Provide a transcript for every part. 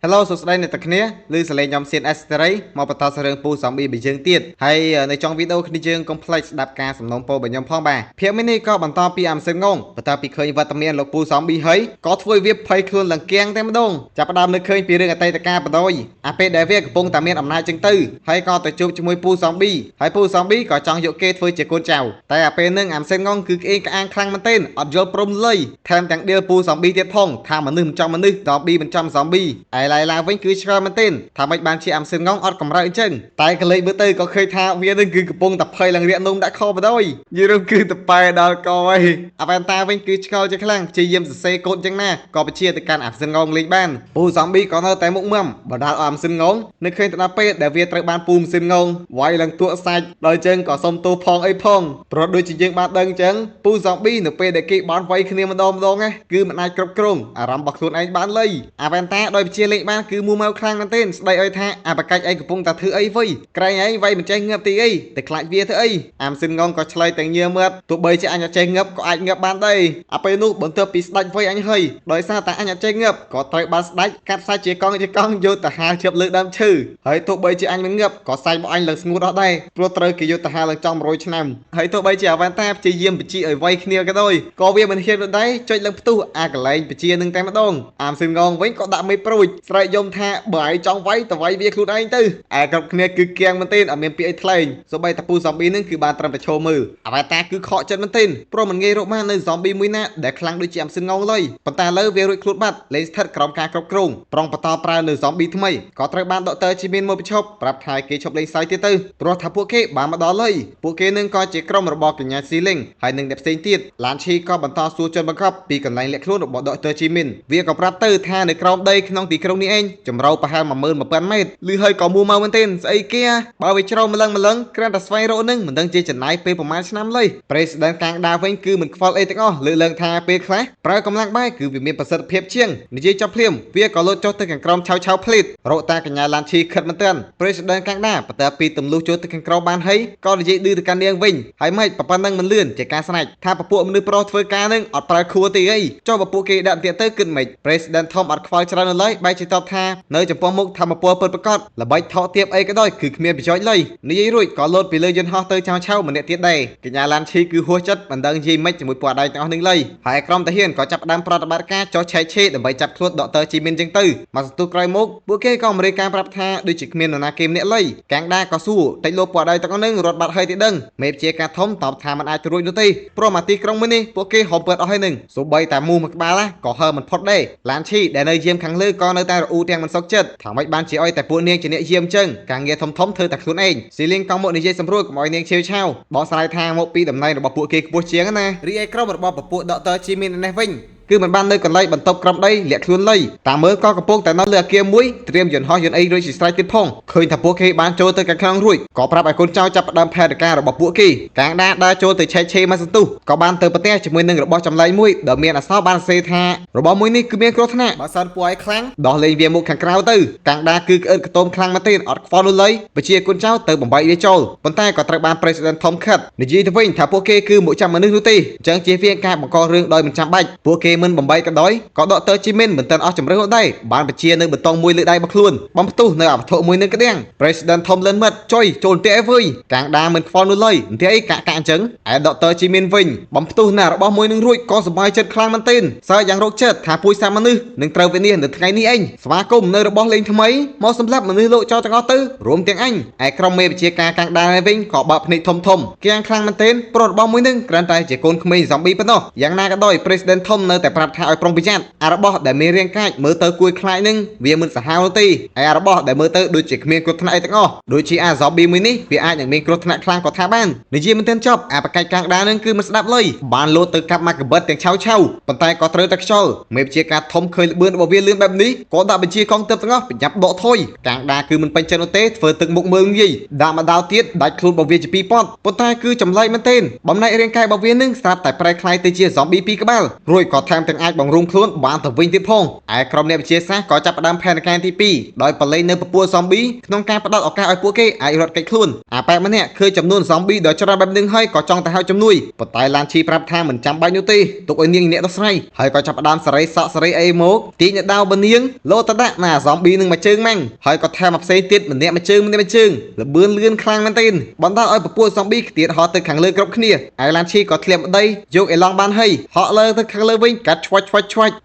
Hello សួស្តីអ្នកទាំងគ្នាឮសលេងខ្ញុំសៀនអេសតេរីមកបន្តសរឿងពូហ្សំប៊ីរបស់យើងទៀតហើយនៅtrongវីដេអូគ្នាយើងកុំភ្លេចស្ដាប់ការសំណូមពររបស់ខ្ញុំផងបាទភាពនេះក៏បន្តពីអាមសិនងងបន្តពីឃើញវត្តមានលោកពូហ្សំប៊ីហើយក៏ធ្វើវាភ័យខ្លួនលង្កៀងតែម្ដងចាប់ផ្ដើមនឹកឃើញពីរឿងអតីតកាលបដ យ អាពេលដែលវាកំពុងតែមានអំណាចចឹងទៅហើយក៏ទៅជួបជាមួយពូហ្សំប៊ីហើយពូហ្សំប៊ីក៏ចង់យកគេធ្វើជាកូនចៅតែអាពេលហ្នឹងអាមសិនងងគឺក្អេងក្អាងខ្លាំងមែនទែនអត់យល់ព្រមលុយថែមទាំងដៀលពូហ្សំប៊ីទៀតផងថាមនុស្សមិនចំមនុស្សហ្សំប៊ីមិនចំហ្សំប៊ីឯឡៃឡាវិញគឺឆ្កល់មែនទែនថាមិនបានជាអាមសិនងងអត់កម្រើអញ្ចឹងតែកលេចមើលទៅក៏ឃើញថាវានឹងគឺកំពុងតែភ័យឡើងរាកនំដាក់ខបដ យ យីរំគឺតប៉ែដល់កហើយអាវ៉ែនតាវិញគឺឆ្កល់ជាខ្លាំងព្យាយាមសរសេរកូដចឹងណាក៏បញ្ជាទៅកាន់អាមសិនងងលេងបានពូហ្សំប៊ីក៏នៅតែមុខមមបដាល់អាមសិនងងនឹកឃើញទៅដល់ពេលដែលវាត្រូវបានពូម៉ាស៊ីនងងវាយឡើងទួសាច់ដល់ចឹងក៏សុំទោសផងអីផងព្រោះដូចជាយើងបានដឹងចឹងពូហ្សំប៊ីនៅពេលដែលគេបានវាយគ្នាម្ដងណាគឺមិនអាចគ្រប់គ្រងអារម្មណ៍របស់ខ្លួនឯងបានឡើយអាវ៉ែនតាដោយបញ្ជាលេងបានគឺមូម៉ៅខ្លាំងមែនទែនស្ដីឲ្យថាអាបកាច់ឯងកំពុងតែធ្វើអីវិញក្រែងឯងវាយមិនចេះងើបទីអីតែខ្លាចវាធ្វើអីអាមសិនងងក៏ឆ្លើយទាំងញើមើលទោះបីជាអញអត់ចេះងើបក៏អាចងើបបានដែរអាពេលនោះបន្ទាប់ពីស្ដាច់វាយអញហើយដោយសារតែអញអត់ចេះងើបក៏ត្រូវបានស្ដាច់កាត់សាច់ជាកង់យកទៅហាលជាប់លើដើមឈើហើយទោះបីជាអញមិនងើបក៏សាច់របស់អញឡើងស្ងួតអស់ដែរព្រោះត្រូវគេយកទៅហាលឡើងចំ100ឆ្នាំហើយទោះបីជាអាវ៉ែនតាព្យាយាមបញ្ជាឲ្យវាយគ្នាក៏ដោយក៏វាមិនហ៊ានដូចដែរចុចឡើងផ្ទុះអាកន្លែងបញ្ជានឹងតែម្ដងអាមសិនងងវិញក៏ដាក់មេព្រួយស្រែកយំថាបើឯងចង់វាយទៅវាយវាខ្លួនឯងទៅឯគ្រប់គ្នាគឺគៀងមែនទែនអត់មានពាក្យអីថ្លែងសូម្បីតែពូហ្សំប៊ីនឹងគឺបានត្រឹមតែឈរមើលអាវ៉ែនតាគឺខកចិត្តមែនទែនព្រោះមិនងាយរកបាននៅហ្សំប៊ីមួយណាដែលខ្លាំងដូចជាអាមសិនងងឡើយប៉ុន្តែឥឡូវវារួចខ្លួនបាត់លេងស្ថិតក្រោមការគ្រប់គ្រងប្រងបន្តប្រើនៅហ្សំប៊ីថ្មីក៏ត្រូវបានដកទ័រជីមានមកបញ្ឈប់ប្រាប់ថាគេឈប់លេងសើចទៀតទៅព្រោះថាពួកគេបានមកដល់ហើយពួកគេនឹងក៏ជាក្រុមរបស់កញ្ញាស៊ីលីងហើយនឹងអ្នកផ្សេងទៀតឡានឈីក៏បន្តសួរជនបង្កប់ពីកន្លែងលាក់ខ្លួនរបស់ដកទ័រជីមីនវាក៏ប្រាប់ទៅថានៅក្រោមដីក្នុងទីក្រុងនេះឯងចម្រៅប្រហែល 11000 ម៉ែត្រឬហើយក៏មូម៉ៅមែនទែនស្អីគេបើវាជ្រៅម្លឹងគ្រាន់តែស្វែងរកនឹងមិនដឹងជាចំណាយពេលប្រហែលឆ្នាំឡើយប្រេសិដេនកាងដាវិញគឺមិនខ្វល់អីទាំងអស់លើកឡើងថាពេលខ្លះប្រើកម្លាំងបាយគឺវាមានប្រសិទ្ធភាពជាងនិយាយចប់ភ្លាមវាក៏លោតចុះទៅខាងក្រោមឆៅភ្លេតរកតាកញ្ញាឡានឈីខិតមែនទែនប្រេសិដេនកាងដាបន្ទាប់ពីទម្លុះចូលទៅខាងក្រោមបានហើយក៏និយាយឌឺទៅកាន់នាងវិញហើយមិនប៉ុណ្ណឹងមិនលឿនជាការស្នាច់ថាពពួកមនុស្សប្រុសធ្វើការនឹងអត់ប្រើខួរទេអីចុះពពួកគេដាក់ទៀតទៅគិតមិនប្រេសិដេនធំអត់ខ្វល់ច្រើនឡើយបែរជាតបថានៅចំពោះមុខធម្មពលពិតប្រាកដល្បិចថោកទាបអីក៏ដោយគឺគ្មានប្រយោជន៍ឡើយនិយាយរួចក៏លោតពីលើយន្តហោះទៅឆៅម្នាក់ទៀតដែរកញ្ញាឡានឈីគឺហួសចិត្តមិនដឹងនិយាយម៉េចជាមួយពួកអដៃទាំងអស់នឹងឡើយហើយក្រុមតាហ៊ានក៏ចាប់ផ្ដើមប្រតិបត្តិការចោះឆែកឆេរដើម្បីចាប់ខ្លួនដកទ័រជីមីនចឹងទៅមកសន្ទុះក្រោយមកពួកគេក៏អមេរិកការប្រាប់ថាដូចជាគ្មាននរណាគេម្នាក់ឡើយកាំងដាក៏សួរតិចលោកពួកអដៃទាំងអស់នឹងរត់បាត់ហើយទេដឹងមេបជាការធំតបថាមិនអាចរួចនោះទេព្រោះមកទីក្រុងមួយនេះពួកគេហមពិតអស់ហើយនឹងសូម្បីតែមូមួយក្បាលក៏ហើមិនផុតដែរឡានឈីដែលនៅយាមខាងលើក៏នៅតែរអ៊ូទាំងមិនសុខចិត្តថាមិនបានជាអុយតែពួកនាងជាអ្នកយាមចឹងការងារធំធ្វើតែខ្លួនឯងស៊ីលីងក៏មកនិយាយសម្រួលកុំឲ្យនាងឆាវឆាវបកស្រាយថាមកពីតំណែងរបស់ពួកគេខ្ពស់ជាងណារីឯក្រុមរបស់ពពួកដកទ័រជីមីននេះវិញគឺមិនបាននៅកន្លែងបន្ទប់ក្រំដីលាក់ខ្លួនឡើយតាមមើលក៏កំពុងតែនៅលើអគារមួយត្រៀមយន្តហោះយន្តអីរួចជាស្រេចទៀតផងឃើញថាពួកគេបានចូលទៅខាងក្នុងរួចក៏ប្រាប់ឲ្យកូនចៅចាប់ផ្ដើមផែនការរបស់ពួកគេកាងដាដើរចូលទៅឆែកឆេរមកសន្ទុះក៏បានទៅប្រទះជាមួយនឹងរបស់ចម្លែកមួយដែលមានអក្សរបានសរសេរថារបស់មួយនេះគឺមានគ្រោះថ្នាក់បើសិនពួកឯងខ្លាំងដោះលែងវាមកខាងក្រៅទៅកាងដាគឺក្អឺតកតូមខ្លាំងមែនទេអត់ខ្វល់នោះឡើយបញ្ជាកូនចៅទៅបំបីវាចូលប៉ុន្តែក៏ត្រូវបានប្រេសិដេនធំខិតនិយាយទៅវិញថាពួកគេគឺមកចាំមនុស្សនោះទេអញ្ចឹងជាវាការបង្ករឿងដោយមិនចាំបាច់ពួកគេមិនបំបីក៏ដោយក៏ដកទ័រជីមីនមិនទាន់អស់ជំរឿនដែរបានបញ្ជានៅបេតុងមួយលើដៃរបស់ខ្លួនបំផ្ទុះនៅអវត្ថុមួយនឹងក្តាំង President ធំលិនមិត្តចុយចូលទេអីវើយកាងដាមិនខ្វល់នោះឡើយទេអីកាក់អញ្ចឹងឯដកទ័រជីមីនវិញបំផ្ទុះណារបស់មួយនឹងរួចក៏សប្បាយចិត្តខ្លាំងមែនទែនសើយ៉ាងរោគចិត្តថាពួយសាមនុស្សនឹងត្រូវវិនិច្ឆ័យនៅថ្ងៃនេះឯងស្វាគមន៍នៅរបស់លេងថ្មីមកសម្រាប់មនុស្សលោកចោលទាំងអស់ទៅរួមទាំងអញឯក្រុមមេបញ្ជាការកាងដាវិញក៏បើកភ្នែកធំគៀងខ្លាំងមែនទែនព្រោះរបស់មួយនឹងគ្រាន់តែជាកូនក្មេងហ្សំប៊ីប៉ុណ្ណោះយ៉ាងណាក៏ដោយ President ធំនៅតែប្រាប់ថាឲ្យប្រុងប្រយ័ត្នអារបស់ដែលមានរាងកាចមើលទៅគួយខ្លាចនឹងវាមិនសាហាវទេហើយអារបស់ដែលមើលទៅដូចជាគ្មានគ្រោះថ្នាក់អីទាំងអស់ដូចជាអាហ្សំប៊ីមួយនេះវាអាចនឹងមានគ្រោះថ្នាក់ខ្លាំងក៏ថាបាននិយាយមិនទាន់ចប់អាបកាច់កាងដានឹងគឺមិនស្ដាប់ឡើយបានលោតទៅកាប់មកកបិតទាំងឆៅប៉ុន្តែក៏ត្រូវតែខ្យល់មេបញ្ជាការធំឃើញល្បឿនរបស់វាលឿនបែបនេះក៏ដាក់បញ្ជាកងទ័ពទាំងអស់ប្រញាប់ដកថយកាងដាគឺមិនពេញចិត្តនោះទេធ្វើទឹកមុខមើលងាយដាក់មកដល់ទៀតដាច់ខ្លួនរបស់វាជាពីរប៉ុន្តែគឺចម្លែកមែនទែនបំណែករាងកាយរបស់វានឹងស្រាប់តែប្រែក្លាយទៅជាហ្សំប៊ីពីរក្បាលរួចក៏ថ ថែមទាំងអាចបង្រួមខ្លួនបានទៅវិញទៀតផងឯក្រុមអ្នកវិទ្យាសាស្ត្រក៏ចាប់ផ្ដើមផែនការទី2ដោយបលែងនៅពពួក zombie ក្នុងការផ្ដល់ឱកាសឲ្យពួកគេអាចរត់គេចខ្លួនអាប៉ែម្នាក់ឃើញចំនួន zombie ដ៏ច្រើនបែបនេះហើយក៏ចង់ទៅហៅជំនួយប៉ុន្តែឡានឈីប្រាប់ថាមិនចាំបាច់នោះទេទុកឲ្យនាងអ្នកដោះស្រាយហើយក៏ចាប់ផ្ដើមសេរីសក់សេរីអីមកទាញនៅដាវបនាងលោតដាក់ណា zombie នឹងមួយជើងម៉ាំងហើយក៏ថែមមកផ្សេងទៀតម្នាក់មួយជើងម្នាក់មួយជើងលបឿនលឿនខ្លាំងមែនទែនបណ្ដាលឲ្យពពួក zombie ខ្ទាតហោះទៅខាងលើគ្រប់គ្នាឯឡានឈីក៏ធ្លាក់ដីយកអេឡង់បានហើយហក់លើទៅខាងលើវិញកាត់ឆ្វាច់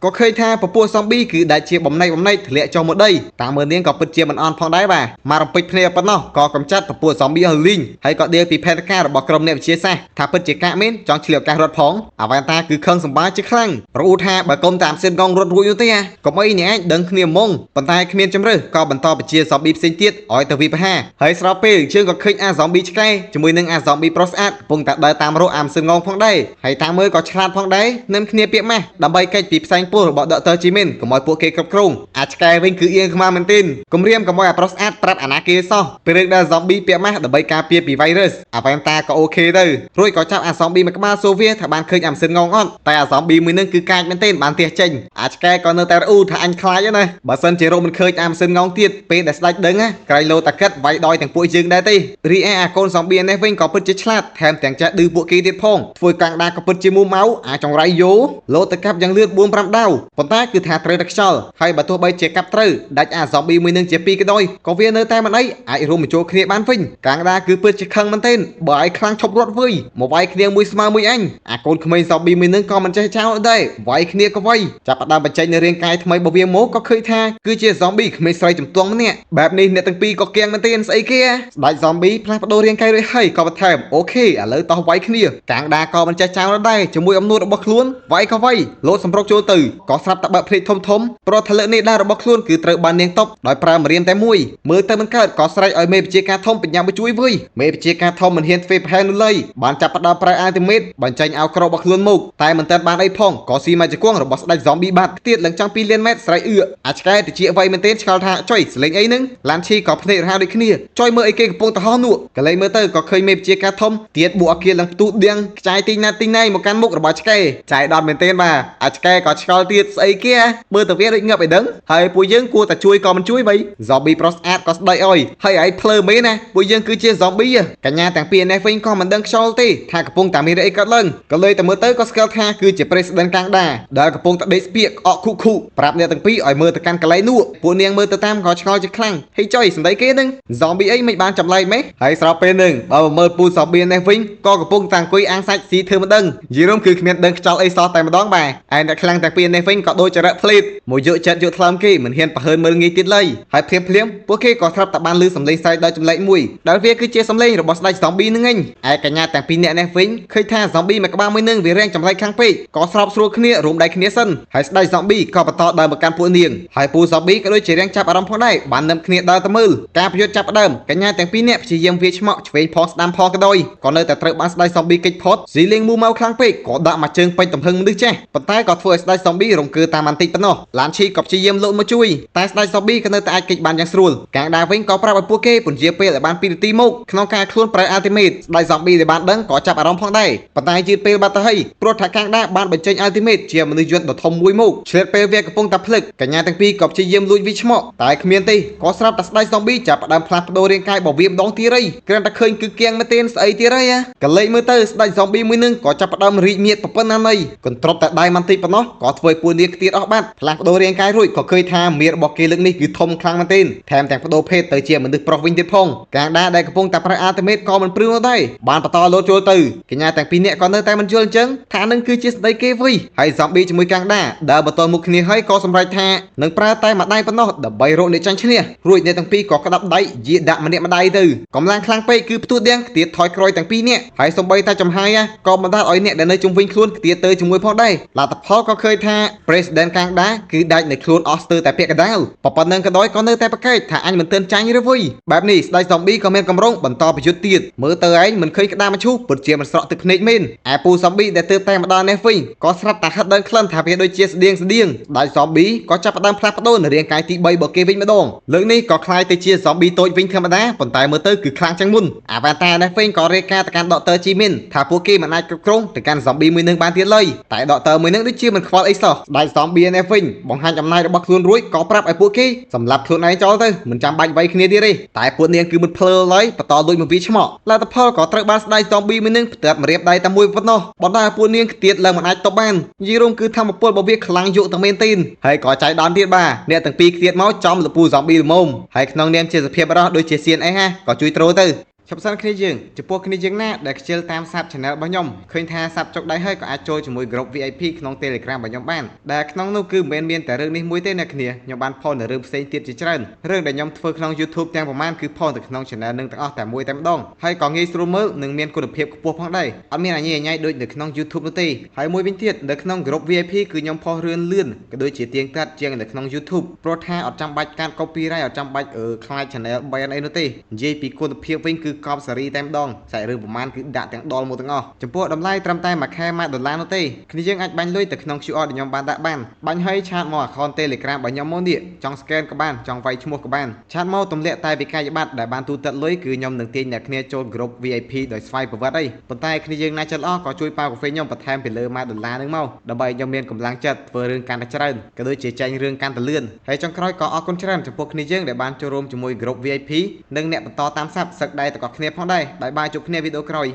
ក៏ឃើញថាពពួក zombie គឺដាច់ជាបំណែកធ្លាក់ចុះមកដីតាមមើលនាងក៏ពិតជាមិនអន់ផងដែរបាទមករំពេចភ្នែកប៉ុណ្ណោះក៏កំចាត់ពពួក zombie ឲ្យលីងហើយក៏ដេកពីផែនការរបស់ក្រុមអ្នកវិទ្យាសាស្ត្រថាពិតជាកាក់មែនចង់ឆ្លៀតឱកាសរត់ផងអាវ៉ាន់តាគឺខឹងសម្បាជាខ្លាំងប្រអ៊ូថាបើកុំតាមសិនកងរត់រួចនោះទេកុំអីអ្នកអាចដឹងគ្នាហ្មងប៉ុន្តែគ្មានជំរឿក៏បន្តបញ្ជា zombie ផ្សេងទៀតឲ្យទៅវិបហាហើយស្របពេលជើងក៏ឃើញអា zombie ឆ្កែជាមួយនឹងអា zombie ប្រុសស្អាតកំពុងតែដើរតាមរកអាមសិនងងផងដែរហើយតាមមើលក៏ឆ្លាតផងដែរនឹងគ្នាពាក្យម៉ាស់ដើម្បីកិច្ចពីផ្សែងពុលរបស់ Dr. Jimin កុំឲ្យពួកគេគ្រប់គ្រងអាចឆ្កែវិញគឺអៀងខ្មាំមែនទែនគំរាមកុំឲ្យអាប្រុសស្អាតប្រាប់អាណាគេសោះពេលរឿងដែល zombie ពាក្យម៉ាស់ដើម្បីការពារពី virus អាវ៉ាន់តាក៏អូខេទៅរួចក៏ចាប់អា zombie មួយក្បាលសូវាថាបានឃើញអាមសិនងងអត់តែអា zombie មួយនឹងគឺកាចមែនទែនបានទះចេញអាចឆ្កែក៏នៅតែរអ៊ូថាអញខ្លាចណាបើសិនជារកមិនឃើញអាមសិនងងទៀតពេលដែលស្ដេចដឹងក្រៃលោតាកិតវាយដោយទាំងពួកយើងដែរទេរីឯអាកូន zombie នេះវិញក៏ពិតជាឆ្លាតថែមទាំងចេះឌឺពួកគេទៀតផងធ្វើកាំងដាក៏ពិតជាមូម៉ៅអាចចង្រៃយោលោទៅកាប់យ៉ាងលឿន 4-5 ដាវប៉ុន្តែគឺថាត្រូវតែខ្យល់ហើយបើទោះបីជាកាប់ត្រូវដាច់អា zombie មួយនឹងជា2ក៏ដោយក៏វានៅតែមិនអីអាចរួមបញ្ចូលគ្នាបានវិញកាំងដាគឺពិតជាខឹងមែនទែនបើឲ្យខ្លាំងឈប់រត់វើយមកវាយគ្នាមួយស្មើមួយអញអាកូនក្មេង zombie មួយនឹងក៏មិនចេះចោលដែរវាយគ្នាក៏វាយចាប់ផ្ដើមបញ្ចេញនៅរាងកាយថ្មីរបស់វាមកក៏ឃើញថាគឺជា zombie ក្មេងស្រីជំទង់ម្នាក់បែបនេះអ្នកទាំងពីរក៏គៀងមែនទែនស្អីគេស្ដេច zombie ផ្លាស់ប្ដូររាងកាយរួចហើយក៏បន្ថែមអូខេឥឡូវតោះវាយគ្នាកាំងដាក៏មិនចេះចោលដែរជាមួយអំនួតរបស់ខ្លួនវាយក៏វាយលោតសម្រុកចូលទៅក៏ស្រាប់តែបើកភ្នែកធំព្រោះថលិកនេះដែររបស់ខ្លួនគឺត្រូវបាននាងតបដោយប្រើម្រាមតែមួយមើលទៅមិនកើតក៏ស្រែកឲ្យមេបជាការធំបញ្ញាមកជួយវើយមេបជាការធំមិនហ៊ានធ្វើប្រហែលនោះឡើយបានចាប់ផ្ដើមប្រើអាល់ទីមេតបញ្ចេញឲ្យក្ររបស់ខ្លួនមកតែមិនទាន់បានអីផងក៏ស៊ីមកជង្គង់របស់ស្ដេច zombie បាត់ទៀតឡើងចង់2លានម៉ែត្រស្រែកអឺអាចឆ្កែតិចវាយមែនទែនឆ្កល់ថាចុយសលេងអីហ្នឹងឡានឈីក៏ភ្នែករហ័សដូចគ្នាចុយមើលអីគេកំពុងទៅហោះនោះកលែងមើលទៅក៏ឃើញមេបជាការធំទៀតបួកអគារឡើងផ្ទុះដៀងខ្ចាយទីងណាទីណៃមកកាន់មុខរបស់ឆ្កែចាយដុតមែនទែនបាទអាចឆ្កែក៏ឆ្កល់ទៀតស្អីគេមើលទៅវាដូចងឹបឲ្យដឹងហើយពួកយើងគួរតែជួយក៏មិនជួយបី zombie ប្រុសស្អាតក៏ស្ដីអុយហើយឯងភ្លើមែនណាពួកយើងគឺជា zombie កញ្ញាទាំងពីរនេះវិញក៏មិនដឹងខ្យល់ទេថាកំពុងតែមានអីកើតឡើងក៏លើតែមើលទៅក៏ស្គាល់ថាគឺជា president កាំងដាដែលកំពុងតែដេកស្ពាកអកខុប្រាប់អ្នកទាំងពីរឲ្យមើលទៅកាន់កន្លែងនោះពួកនាងមើលទៅតាមក៏ឆ្ងល់ជាខ្លាំងហេចុយសម្ដីគេនឹង zombie អីមិនបានចម្លែកម៉េះហើយស្របពេលនឹងបើមើលពូ zombie នេះវិញក៏កំពុងតែអង្គុយអាំងសាច់ស៊ីធ្វើមិនដឹងយីរំគឺគ្មានដឹងខ្យល់អីសោះតែម្ដងបាទឯអ្នកខ្លាំងទាំងពីរនេះវិញក៏ដូចចរិតភ្លេតមកយកចិត្តយកថ្លើមគេមិនហ៊ានប្រហើនមើលងាយទៀតឡើយហើយភ្លាមពួកគេក៏ស្រាប់តែបានឮសំឡេងស្រែកដោយចម្លែកមួយដែលវាគឺជាសំឡេងរបស់ស្ដេច zombie នឹងឯងឯកញ្ញាទាំងពីរនាក់នេះវិញឃើញថា zombie មួយក្បាលមួយនឹងវារែងចម្លែកខាងពេកក៏ស្របស្រួលគ្នារួមដៃគ្នាសិនហើយស្ដេច zombie ក៏បន្តដើរមកកាន់ពួកនាងហើយពូ zombie ក៏ដូចជារៀងចាប់អារម្មណ៍ផងដែរបាននឹមគ្នាដើរទៅមើលការប្រយុទ្ធចាប់ផ្ដើមកញ្ញាទាំងពីរនាក់ព្យាយាមវាឆ្មក់ឆ្វេងផងស្ដាំផងក៏ដោយក៏នៅតែត្រូវបានស្ដេច zombie គេចផុតស៊ីលីងមូម៉ៅខ្លាំងពេកក៏ដាក់មកជើងពេញទំហឹងមនុស្សចាស់ប៉ុន្តែក៏ធ្វើឲ្យស្ដេច zombie រង្គើតាមបន្តិចប៉ុណ្ណោះឡានឈីក៏ព្យាយាមលោតមកជួយតែស្ដេច zombie ក៏នៅតែអាចគេចបានយ៉ាងស្រួលកាំងដាវិញក៏ប្រាប់ឲ្យពួកគេពន្យាពេលឲ្យបាន2នាទីមកក្នុងការខ្លួនប្រើ ultimate ស្ដេច zombie ដែលបានដឹងក៏ចាប់អារម្មណ៍ផងដែរប៉ុន្តែយឺតពេលបាត់ទៅហើយព្រោះថាកាំងដាបានបញ្ចេញ ultimate ជាមនុស្សយន្តដ៏ធំមួយមកឆ្លៀតពេលវាកំពុងតែភ្លឹកកញ្ញាទាំងពីរក៏ព្យាយាមលួចវាឆ្មក់តែគ្មានទេក៏ស្រាប់តែស្ដេច zombie ចាប់ផ្ដើមផ្លាស់ប្ដូររាងកាយរបស់វាម្ដងទៀតហើយគ្រាន់តែឃើញគឺគៀងមែនទេស្អីទៀតហើយកលេចមើលទៅស្ដេច zombie មួយនឹងក៏ចាប់ផ្ដើមរីកមៀតប៉ុណ្ណាណីកន្ទ្រប់តែដៃបន្តិចប៉ុណ្ណោះក៏ធ្វើឲ្យពួកនាងខ្ទាតអស់បាត់ផ្លាស់ប្ដូររាងកាយរួចក៏ឃើញថាមៀតរបស់គេលើកនេះគឺធំខ្លាំងមែនទេថែមទាំងបដូរភេទទៅជាមនុស្សប្រុសវិញទៀតផងកាំងដាដែលកំពុងតែប្រើ ultimate ក៏មិនព្រឺនោះដែរបានបន្តលោតចូលទៅកញ្ញាទាំងពីរនាក់ក៏នៅតែមិនយល់អញ្ចឹងថានឹងគឺជាស្ដីគេវិញហើយ zombie ជាមួយកាំងដាដើរបន្តមុខគ្នាហើយក៏សម្រេចថានឹងប្រើតែម្ដាយប៉ុណ្ណោះដើម្បីរកអ្នកចាញ់ឈ្នះរួចអ្នកទាំងពីរក៏ក្តាប់ដៃយាដាក់ម្នាក់ម្ដាយទៅកម្លាំងខ្លាំងពេកគឺផ្ទុះទាំងខ្ទាតថយក្រោយទាំងពីរនាក់ហើយសូម្បីតែចំហាយក៏បណ្ដាលឲ្យអ្នកដែលនៅជុំវិញខ្លួនខ្ទាតទៅជាមួយផងដែរលទ្ធផលក៏ឃើញថា president កាំងដាគឺដាច់នៅខ្លួនអស់ស្ទើរតែពាក់កណ្ដាលប៉ុណ្ណឹងក៏ដោយក៏នៅតែប្រកែកថាអញមិនទាន់ចាញ់ឬវិញបែបនេះស្ដេច zombie ក៏មានកម្រងបន្តប្រយុទ្ធទៀតមើលទៅឯងមិនឃើញក្តារមឈូសពិតជាមិនស្រក់ទឹកភ្នែកមែនឯពូ zombie ដែលទើបតែម្ដងនេះវិញក៏ស្រាប់តែហិតដល់ក្លិនថាវាដូចជាស្តៀងស្ដេច zombie ក៏ចាប់ផ្ដើមផ្លាស់ប្ដូរនៅរាងកាយទី3របស់គេវិញម្ដងលើកនេះក៏คล้ายទៅជា zombie តូចវិញធម្មតាប៉ុន្តែមើលទៅគឺខ្លាំងជាងមុនអាវ៉ាតានេះវិញក៏រាយការណ៍ទៅកាន់ Dr. Jimin ថាពួកគេមិនអាចគ្រប់គ្រងទៅកាន់ zombie មួយនឹងបានទៀតឡើយតែ Dr. មួយនឹងដូចជាមិនខ្វល់អីសោះដៃសំ BNF វិញបង្ហាញអំណាចរបស់ខ្លួនរួចក៏ប្រាប់ឲ្យពួកគេសម្លាប់ខ្លួនឯងចោលទៅមិនចាំបាច់វាយគ្នាទៀតទេតែពួកនាងគឺមិនភ្លើឡើយបន្តលួចមកវាឆ្មក់លទ្ធផលក៏ត្រូវបានស្ដាយ zombie មួយនឹងផ្ទាត់មករៀបដៃតែមួយប៉ុណ្ណោះបណ្ដាពួកនាងខ្ទាតឡើងមិនអាចតបបាននិយាយរួមគឺធម្មពលរបស់វាខ្លាំងយកតែមែនទែនហើយក៏ចៃដន្យទៀតបាទអ្នកទាំងពីរខ្ទាតមកចំលពូ zombie ល្មមហើយក្នុងនាមជាសភាពរស់ដូចជា CNS ក៏ជួយត្រូទៅឈប់សិនគ្នាយើងចំពោះគ្នាយើងណាដែលខ្ជិលតាម Sub Channel របស់ខ្ញុំឃើញថា Sub ចុកដៃហើយក៏អាចចូលជាមួយ Group VIP ក្នុង Telegram របស់ខ្ញុំបានដែលក្នុងនោះគឺមិនមែនមានតែរឿងនេះមួយទេអ្នកគ្នាខ្ញុំបានផុសនៅរឿងផ្សេងទៀតជាច្រើនរឿងដែលខ្ញុំធ្វើក្នុង YouTube ទាំងប្រមាណគឺផុសទៅក្នុង Channel នឹងទាំងអស់តែមួយតែម្ដងហើយក៏ងាយស្រួលមើលនិងមានគុណភាពខ្ពស់ផងដែរអត់មានអញញ៉ៃដូចនៅក្នុង YouTube នោះទេហើយមួយវិញទៀតនៅក្នុង Group VIP គឺខ្ញុំផុសរឿងលឿនក៏ដូចជាទៀងទាត់ជាងនៅក្នុង YouTube ព្រោះថាអត់ចាំបាច់ការ copyright អត់ចាំបាច់ខ្លាច Channel ban អីនោះទេនិយាយពីគុណភាពវិញគឺកប់សេរីតែម្ដងសាច់រឿងប្រមាណគឺដាក់ទាំងដលមកទាំងអស់ចំពោះតម្លៃត្រឹមតែមួយខែ$1នោះទេគ្នាយើងអាចបាញ់លុយទៅក្នុង QR ដែលខ្ញុំបានដាក់បានបាញ់ឲ្យឆាតមក account Telegram របស់ខ្ញុំមកនេះចង់ scan ក៏បានចង់វាយឈ្មោះក៏បានឆាតមកទម្លាក់តែវិក័យប័ត្រដែលបានទូទាត់លុយគឺខ្ញុំនឹងទាញអ្នកគ្នាចូល Group VIP ដោយស្វ័យប្រវត្តិអីប៉ុន្តែគ្នាយើងណាចិត្តល្អក៏ជួយប៉ាកាហ្វេខ្ញុំបន្ថែមពីលើ$1នឹងមកដើម្បីខ្ញុំមានកម្លាំងចិត្តធ្វើរឿងកាន់តែច្រើនក៏ដូចជាចាញ់រឿងកាន់តែលឿនហើយចុងក្រោយក៏អរគុណច្រើនចំពោះគ្នាយើងដែលបានចូលរួមជាមួយ Group VIP និងអ្នកបន្តតាមសាប់សឹកដៃទាំងអស់គ្នាផងដែរបាយបាយជួបគ្នាវីដេអូក្រោយ